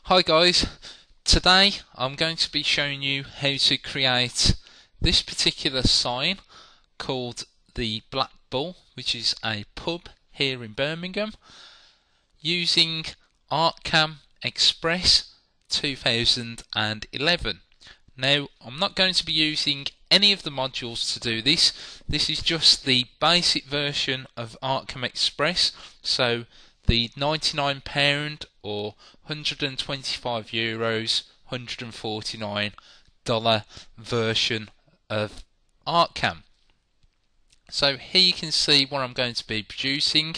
Hi guys, today I'm going to be showing you how to create this particular sign called the Black Bull, which is a pub here in Birmingham, using ArtCAM Express 2011. Now I'm not going to be using any of the modules to do this. This is just the basic version of ArtCAM Express, so the £99 or €125, $149 version of ArtCAM. So here you can see what I'm going to be producing.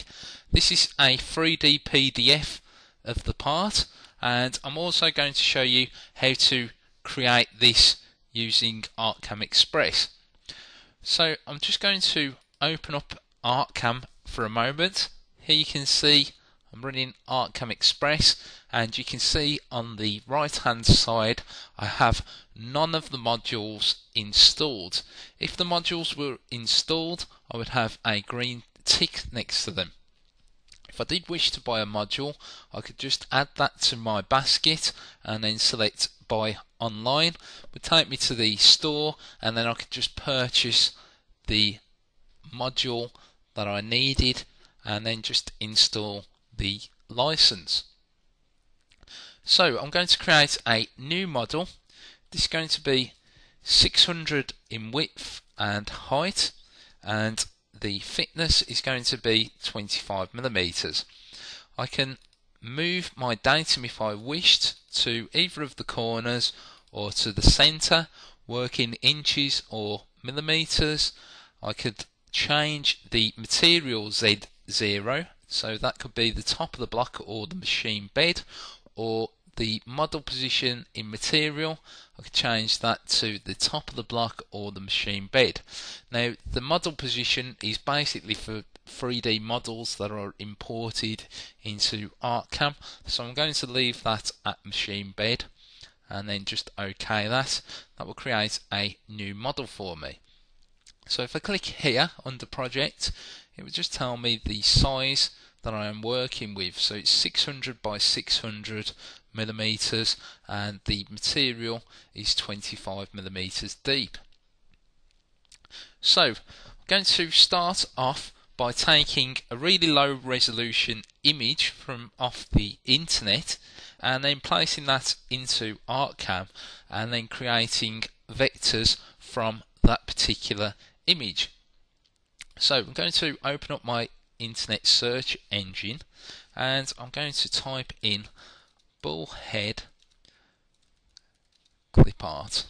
This is a 3D PDF of the part, and I'm also going to show you how to create this using ArtCAM Express. So I'm just going to open up ArtCAM for a moment. Here you can see I'm running ArtCAM Express, and you can see on the right hand side I have none of the modules installed. If the modules were installed, I would have a green tick next to them. If I did wish to buy a module, I could just add that to my basket and then select buy online. It would take me to the store, and then I could just purchase the module that I needed and then just install the license. So I'm going to create a new model. This is going to be 600 in width and height, and the thickness is going to be 25mm. I can move my datum if I wished to either of the corners or to the center, work in inches or millimeters. I could change the material Z0, so that could be the top of the block or the machine bed, or the model position in material. I could change that to the top of the block or the machine bed. Now the model position is basically for 3D models that are imported into ArtCAM, so I'm going to leave that at machine bed and then just OK that. That will create a new model for me. So if I click here under project, it will just tell me the size that I am working with. So it's 600 by 600 millimeters, and the material is 25 millimeters deep. So I'm going to start off by taking a really low resolution image from off the internet and then placing that into ArtCAM and then creating vectors from that particular image. So I'm going to open up my internet search engine and I'm going to type in bullhead Clipart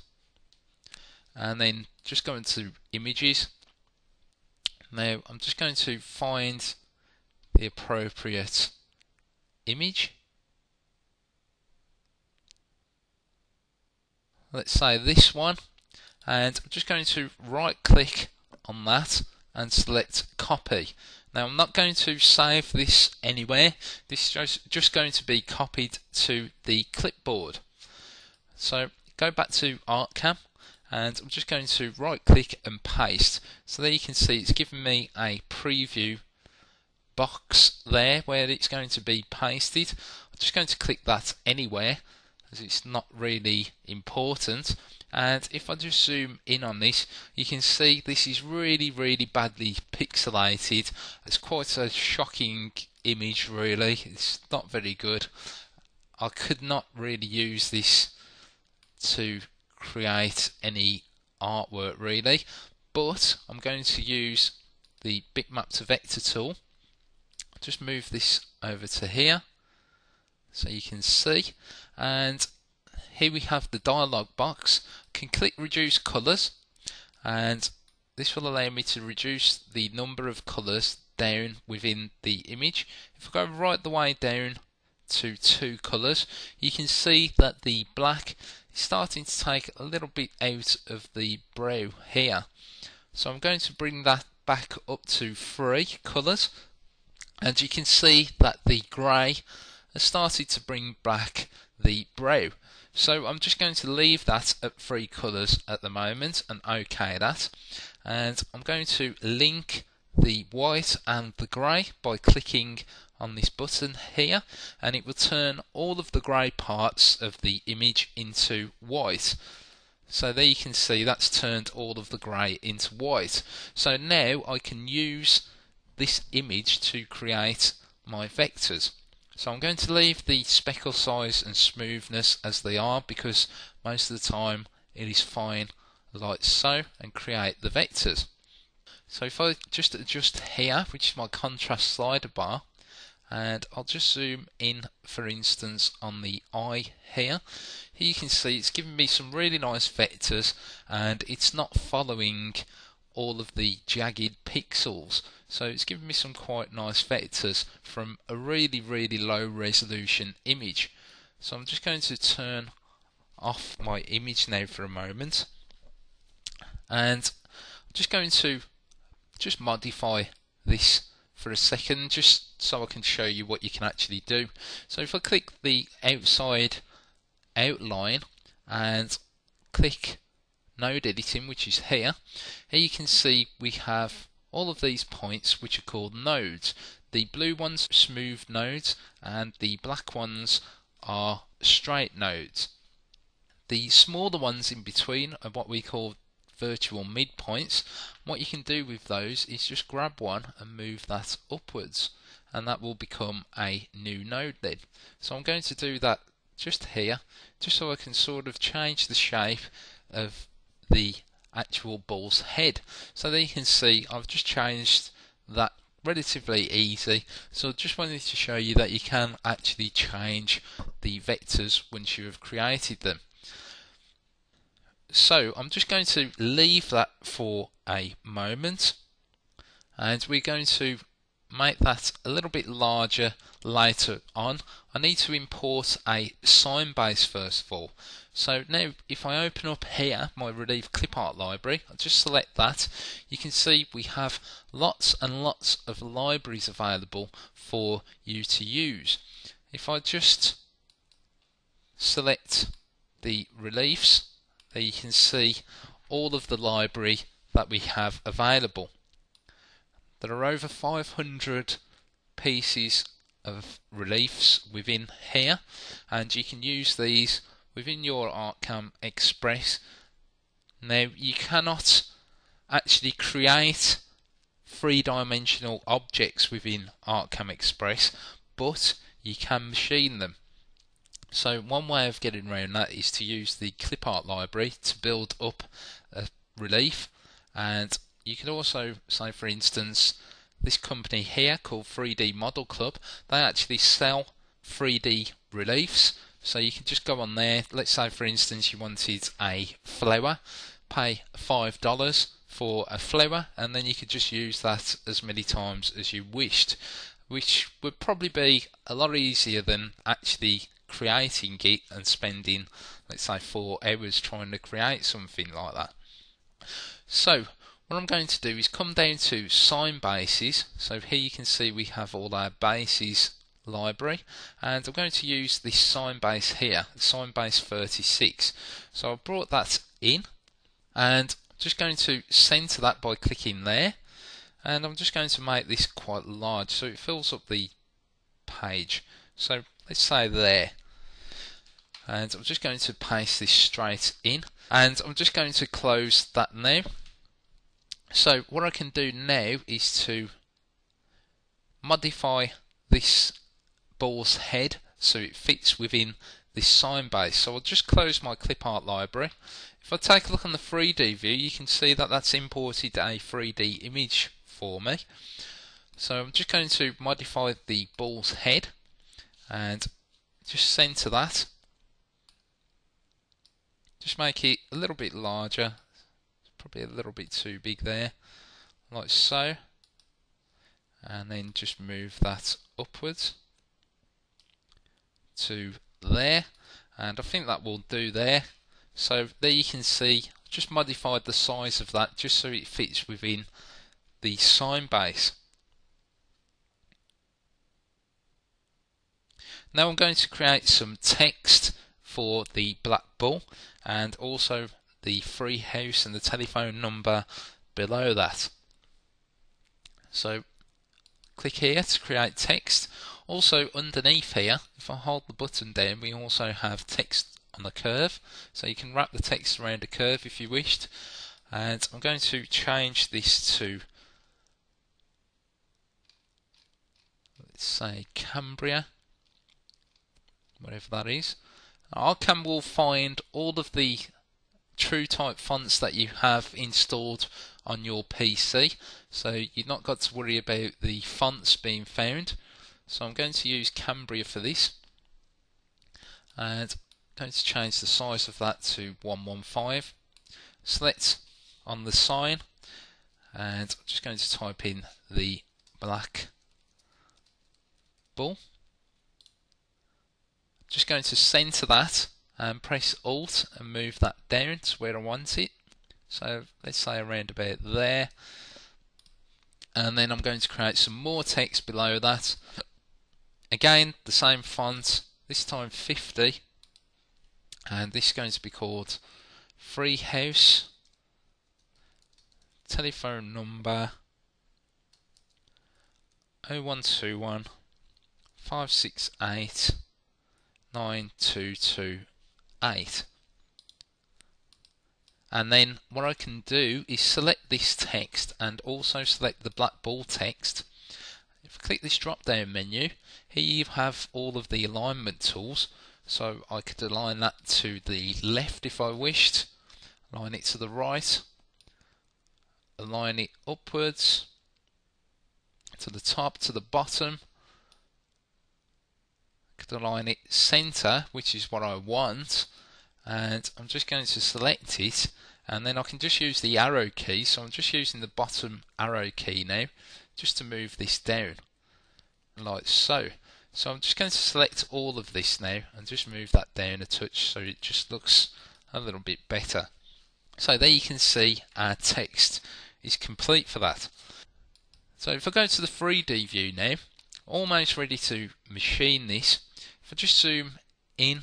and then just go into images. Now I'm just going to find the appropriate image. Let's say this one, and I'm just going to right click on that and select copy. Now I'm not going to save this anywhere. This is just going to be copied to the clipboard. So go back to ArtCAM and I'm just going to right click and paste. So there you can see it's given me a preview box there where it's going to be pasted. I'm just going to click that anywhere as it's not really important. And if I just zoom in on this, you can see this is really badly pixelated. It's quite a shocking image really. It's not very good. I could not really use this to create any artwork really, but I'm going to use the bitmap to vector tool. Just move this over to here so you can see, and here we have the dialog box. I can click reduce colours, and this will allow me to reduce the number of colours down within the image. If I go right the way down to 2 colours, you can see that the black is starting to take a little bit out of the brow here. So I'm going to bring that back up to 3 colours, and you can see that the grey has started to bring back the brow. So I'm just going to leave that at 3 colours at the moment and OK that, and I'm going to link the white and the grey by clicking on this button here, and it will turn all of the grey parts of the image into white. So there you can see that's turned all of the grey into white. So now I can use this image to create my vectors. So I'm going to leave the speckle size and smoothness as they are, because most of the time it is fine like so, and create the vectors. So if I just adjust here, which is my contrast slider bar, and I'll just zoom in, for instance, on the eye here. Here you can see it's giving me some really nice vectors, and it's not following all of the jagged pixels. So it's giving me some quite nice vectors from a really low resolution image. So I'm just going to turn off my image now for a moment, and I'm just going to modify this for a second, just so I can show you what you can actually do. So if I click the outside outline and click node editing, which is here you can see we have all of these points which are called nodes. The blue ones are smooth nodes, and the black ones are straight nodes. The smaller ones in between are what we call virtual midpoints. What you can do with those is just grab one and move that upwards, and that will become a new node then. So I'm going to do that just here, just so I can sort of change the shape of the actual bull's head. So there you can see I've just changed that relatively easy. So I just wanted to show you that you can actually change the vectors once you have created them. So I'm just going to leave that for a moment, and we're going to make that a little bit larger later on. I need to import a sign base first of all. So now if I open up here my Relief Clipart library, I'll just select that. You can see we have lots and lots of libraries available for you to use. If I just select the reliefs, there you can see all of the library that we have available. There are over 500 pieces of reliefs within here, and you can use these within your ArtCAM Express. Now you cannot actually create three-dimensional objects within ArtCAM Express, but you can machine them. So one way of getting around that is to use the Clipart library to build up a relief, and you can also say, for instance, this company here called 3D Model Club, they actually sell 3D reliefs. So you can just go on there. Let's say, for instance, you wanted a flower, pay $5 for a flower, and then you could just use that as many times as you wished, which would probably be a lot easier than actually creating it and spending, let's say, 4 hours trying to create something like that. So what I'm going to do is come down to sign bases. So here you can see we have all our bases library, and I'm going to use this sign base here, sign base 36. So I brought that in, and I'm just going to center that by clicking there, and I'm just going to make this quite large so it fills up the page. So let's say there, and I'm just going to paste this straight in, and I'm just going to close that now. So what I can do now is to modify this bull's head so it fits within this sign base. So I'll just close my Clipart library. If I take a look on the 3D view, you can see that that's imported a 3D image for me. So I'm just going to modify the bull's head and just center that. Just make it a little bit larger. It's probably a little bit too big there, like so. And then just move that upwards to there, and I think that will do there. So there you can see just modified the size of that just so it fits within the sign base. Now I'm going to create some text for the black bull, and also the free house and the telephone number below that. So click here to create text. Also underneath here, if I hold the button down, we also have text on the curve, so you can wrap the text around a curve if you wished. And I'm going to change this to, let's say, Cambria, whatever that is. ArtCAM will find all of the true type fonts that you have installed on your PC, so you've not got to worry about the fonts being found. So I'm going to use Cambria for this, and I'm going to change the size of that to 115. Select on the sign, and I'm just going to type in the black bull. Just going to center that and press Alt and move that down to where I want it. So let's say around about there. And then I'm going to create some more text below that. Again, the same font, this time 50. And this is going to be called Free House. Telephone number 0121 568 9228. And then what I can do is select this text and also select the black ball text. If I click this drop down menu, here you have all of the alignment tools. So I could align that to the left if I wished, align it to the right, align it upwards, to the top, to the bottom. I could align it center, which is what I want, and I'm just going to select it, and then I can just use the arrow key. So I'm just using the bottom arrow key now just to move this down like so. So I'm just going to select all of this now and just move that down a touch so it just looks a little bit better. So there you can see our text is complete for that. So if I go to the 3D view now, almost ready to machine this. If I just zoom in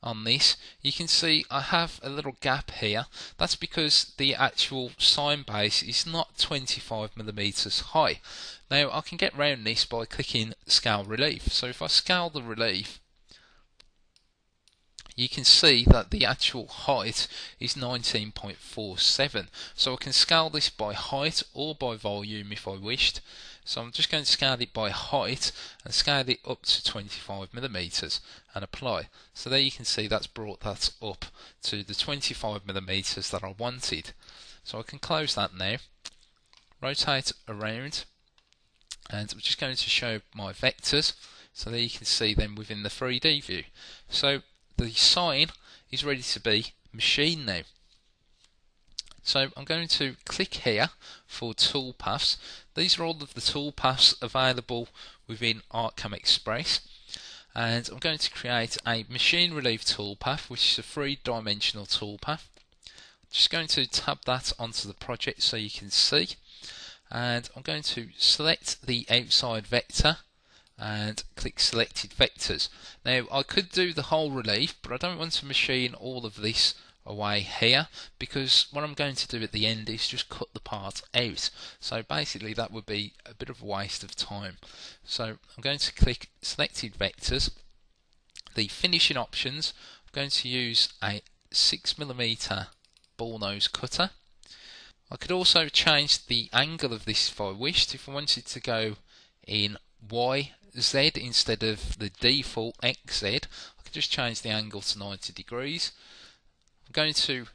on this, you can see I have a little gap here. That's because the actual sign base is not 25mm high. Now I can get around this by clicking Scale Relief. So if I scale the relief, you can see that the actual height is 19.47. So I can scale this by height or by volume if I wished. So I'm just going to scale it by height and scale it up to 25mm and apply. So there you can see that's brought that up to the 25mm that I wanted. So I can close that now, rotate around, and I'm just going to show my vectors. So there you can see them within the 3D view. So the sign is ready to be machined now. So I'm going to click here for toolpaths. These are all of the toolpaths available within ArtCAM Express, and I'm going to create a machine relief toolpath, which is a 3-dimensional toolpath. I'm just going to tab that onto the project so you can see, and I'm going to select the outside vector and click selected vectors. Now I could do the whole relief, but I don't want to machine all of this away here, because what I'm going to do at the end is just cut the part out. So basically that would be a bit of a waste of time. So I'm going to click selected vectors. The finishing options, I'm going to use a 6mm ball nose cutter. I could also change the angle of this if I wished. If I wanted to go in YZ instead of the default XZ, I could just change the angle to 90 degrees. I'm going to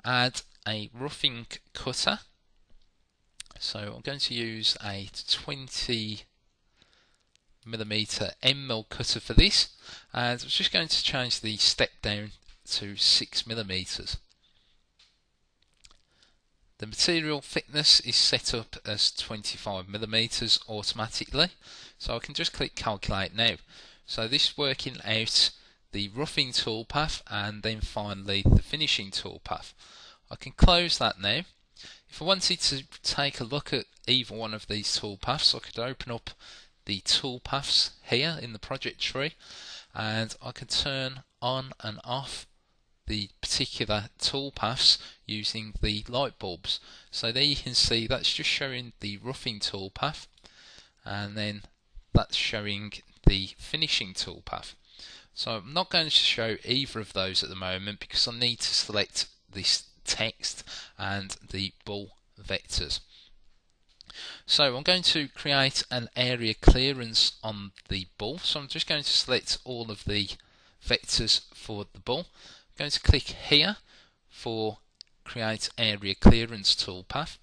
add a roughing cutter, so I'm going to use a 20mm M mill cutter for this, and I'm just going to change the step down to 6mm. The material thickness is set up as 25mm automatically, so I can just click calculate now. So this is working out the roughing toolpath and then finally the finishing toolpath. I can close that now. If I wanted to take a look at either one of these toolpaths, I could open up the toolpaths here in the project tree, and I could turn on and off the particular toolpaths using the light bulbs. So there you can see that's just showing the roughing toolpath. and then that's showing the finishing toolpath. So I'm not going to show either of those at the moment because I need to select this text and the ball vectors. So I'm going to create an area clearance on the ball. So I'm just going to select all of the vectors for the ball. I'm going to click here for create area clearance toolpath,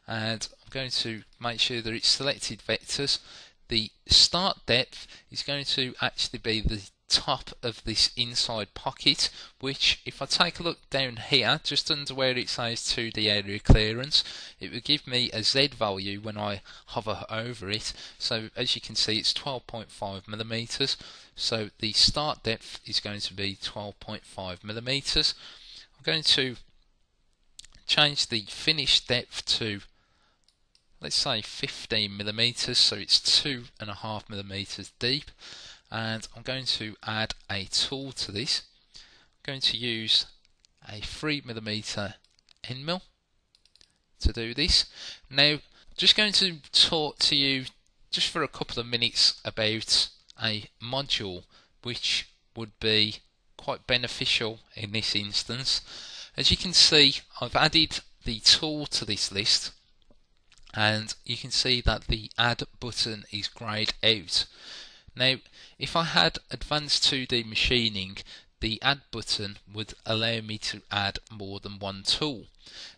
and I'm going to make sure that it's selected vectors. The start depth is going to actually be the top of this inside pocket, which if I take a look down here just under where it says 2D area clearance, it will give me a Z value when I hover over it. So as you can see, it's 12.5 millimeters. So the start depth is going to be 12.5 millimeters. I'm going to change the finish depth to, let's say, 15 millimeters, so it's 2.5 millimeters deep. And I'm going to add a tool to this. I'm going to use a 3mm end mill to do this. Now, just going to talk to you just for a couple of minutes about a module which would be quite beneficial in this instance. As you can see, I've added the tool to this list, and you can see that the add button is greyed out. Now, if I had advanced 2D machining, the add button would allow me to add more than one tool.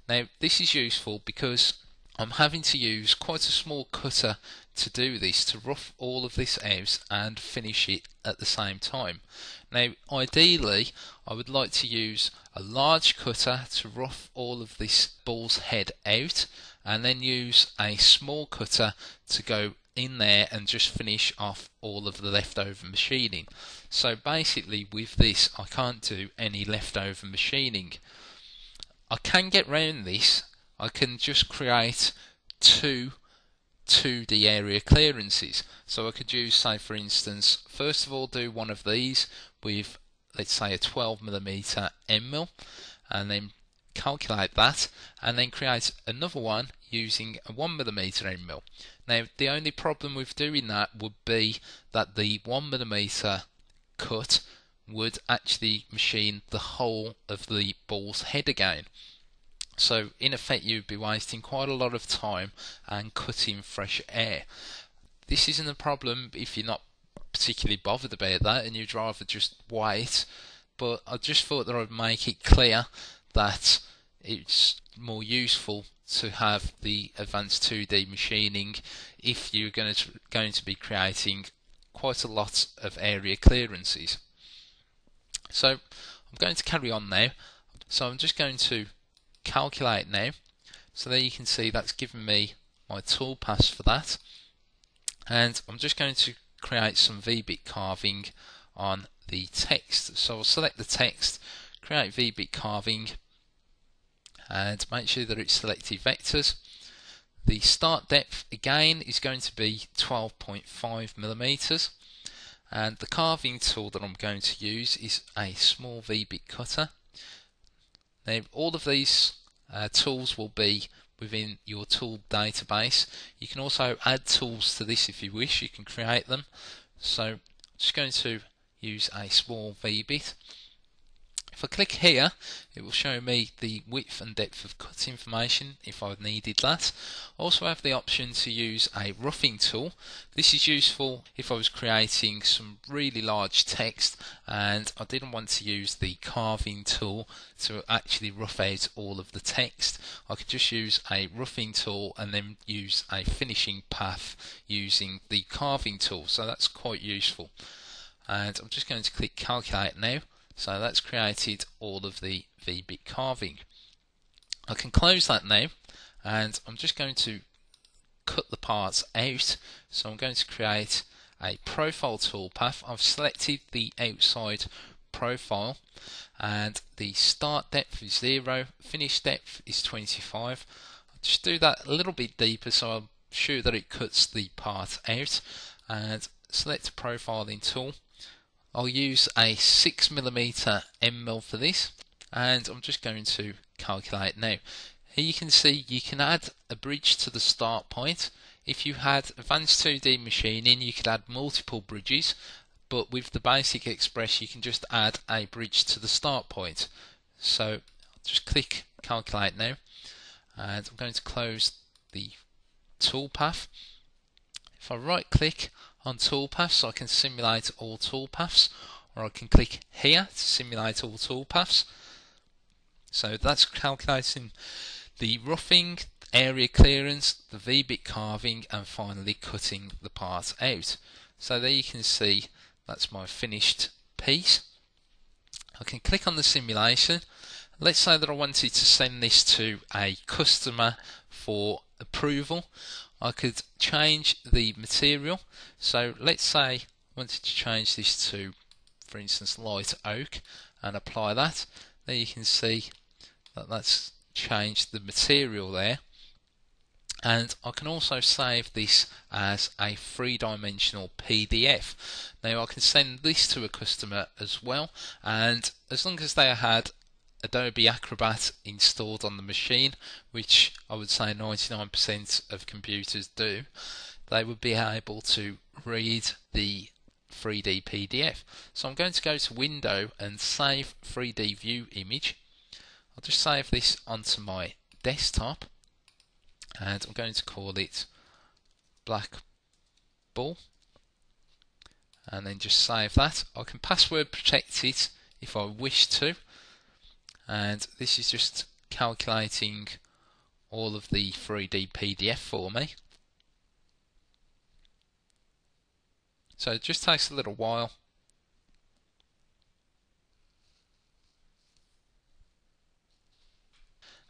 Now, this is useful because I'm having to use quite a small cutter to do this, to rough all of this out and finish it at the same time. Now, ideally, I would like to use a large cutter to rough all of this ball's head out, and then use a small cutter to go in there and just finish off all of the leftover machining. So basically with this I can't do any leftover machining. I can get round this. I can just create two 2D area clearances. So I could use, say for instance, first of all do one of these with, let's say, a 12mm end mill, and then calculate that, and then create another one using a 1mm end mill. Now, the only problem with doing that would be that the 1mm cut would actually machine the whole of the ball's head again. So in effect you'd be wasting quite a lot of time and cutting fresh air. This isn't a problem if you're not particularly bothered about that and you'd rather just wait, but I just thought that I'd make it clear that it's more useful to have the advanced 2D machining if you're going to be creating quite a lot of area clearances. So I'm going to carry on now. So I'm just going to calculate now. So there you can see that's given me my toolpath for that, and I'm just going to create some VBit carving on the text. So I'll select the text, create VBit carving, and make sure that it's selected vectors. The start depth again is going to be 12.5mm, and the carving tool that I'm going to use is a small VBit cutter. Now all of these tools will be within your tool database. You can also add tools to this if you wish. You can create them. So I'm just going to use a small VBit. If I click here, it will show me the width and depth of cut information if I needed that. I also have the option to use a roughing tool. This is useful if I was creating some really large text and I didn't want to use the carving tool to actually rough out all of the text. I could just use a roughing tool and then use a finishing path using the carving tool. So that's quite useful. And I'm just going to click calculate now. So that's created all of the VBit carving. I can close that now, and I'm just going to cut the parts out. So I'm going to create a profile toolpath. I've selected the outside profile, and the start depth is 0, finish depth is 25. I'll just do that a little bit deeper so I'm sure that it cuts the part out, and select a profiling tool. I'll use a 6mm end mill for this, and I'm just going to calculate now. Here you can see you can add a bridge to the start point if you had advanced 2D machining, you could add multiple bridges, but with the basic Express you can just add a bridge to the start point. So I'll just click calculate now, and I'm going to close the toolpath. If I right click on toolpaths, so I can simulate all toolpaths, or I can click here to simulate all toolpaths. So that's calculating the roughing, area clearance, the V-bit carving, and finally cutting the part out. So there you can see that's my finished piece. I can click on the simulation. Let's say that I wanted to send this to a customer for approval. I could change the material. So let's say I wanted to change this to, for instance, light oak, and apply that. There you can see that that's changed the material there. And I can also save this as a three-dimensional PDF. Now I can send this to a customer as well, and as long as they had Adobe Acrobat installed on the machine, which I would say 99% of computers do, they would be able to read the 3D PDF. So I'm going to go to Window and Save 3D View Image. I'll just save this onto my desktop, and I'm going to call it Black Bull, and then just save that. I can password protect it if I wish to, and this is just calculating all of the 3D PDF for me. So it just takes a little while.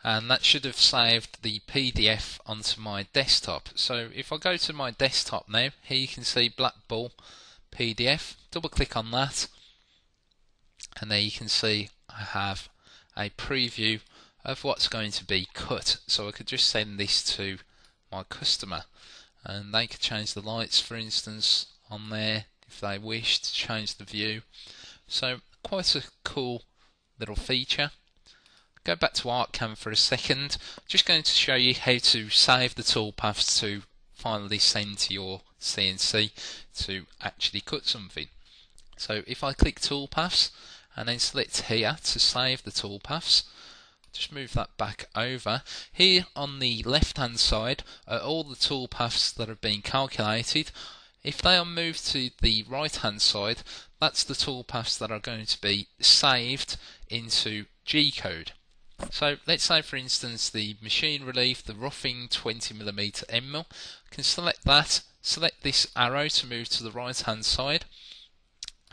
And that should have saved the PDF onto my desktop. So if I go to my desktop now, here you can see Black Bull PDF. Double click on that, and there you can see I have a preview of what's going to be cut. So I could just send this to my customer, and they could change the lights, for instance, on there if they wish to change the view. So quite a cool little feature. Go back to ArtCAM for a second. I'm just going to show you how to save the toolpaths to finally send to your CNC to actually cut something. So if I click toolpaths and then select here to save the toolpaths, just move that back over. Here on the left hand side are all the toolpaths that have been calculated. If they are moved to the right hand side, that's the toolpaths that are going to be saved into G-code. So let's say, for instance, the machine relief, the roughing 20mm end mill. I can select that, select this arrow to move to the right hand side,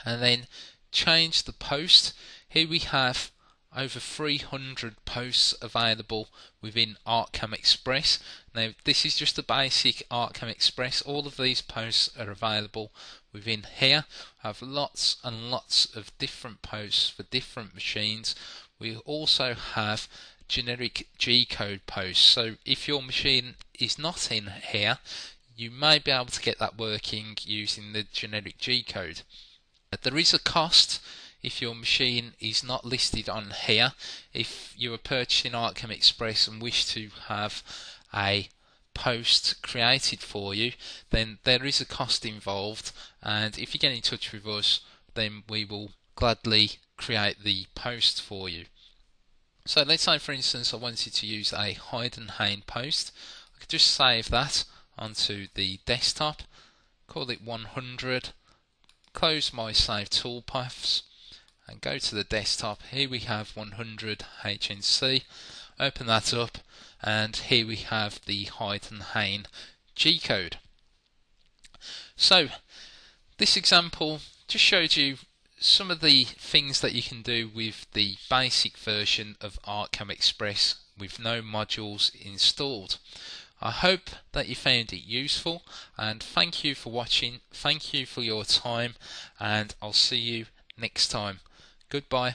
and then change the post. Here we have over 300 posts available within ArtCAM Express. Now this is just the basic ArtCAM Express. All of these posts are available within here. I have lots and lots of different posts for different machines. We also have generic G-code posts, so if your machine is not in here, you may be able to get that working using the generic G-code. There is a cost if your machine is not listed on here. If you are purchasing ArtCAM Express and wish to have a post created for you, then there is a cost involved, and if you get in touch with us, then we will gladly create the post for you. So let's say, for instance, I wanted to use a hide and hang post. I could just save that onto the desktop, call it 100, close my save toolpaths, and go to the desktop. Here we have 100 HNC, open that up, and here we have the hide and hang G-code. So this example just showed you some of the things that you can do with the basic version of ArtCAM Express with no modules installed. I hope that you found it useful, and thank you for watching, thank you for your time, and I'll see you next time. Goodbye.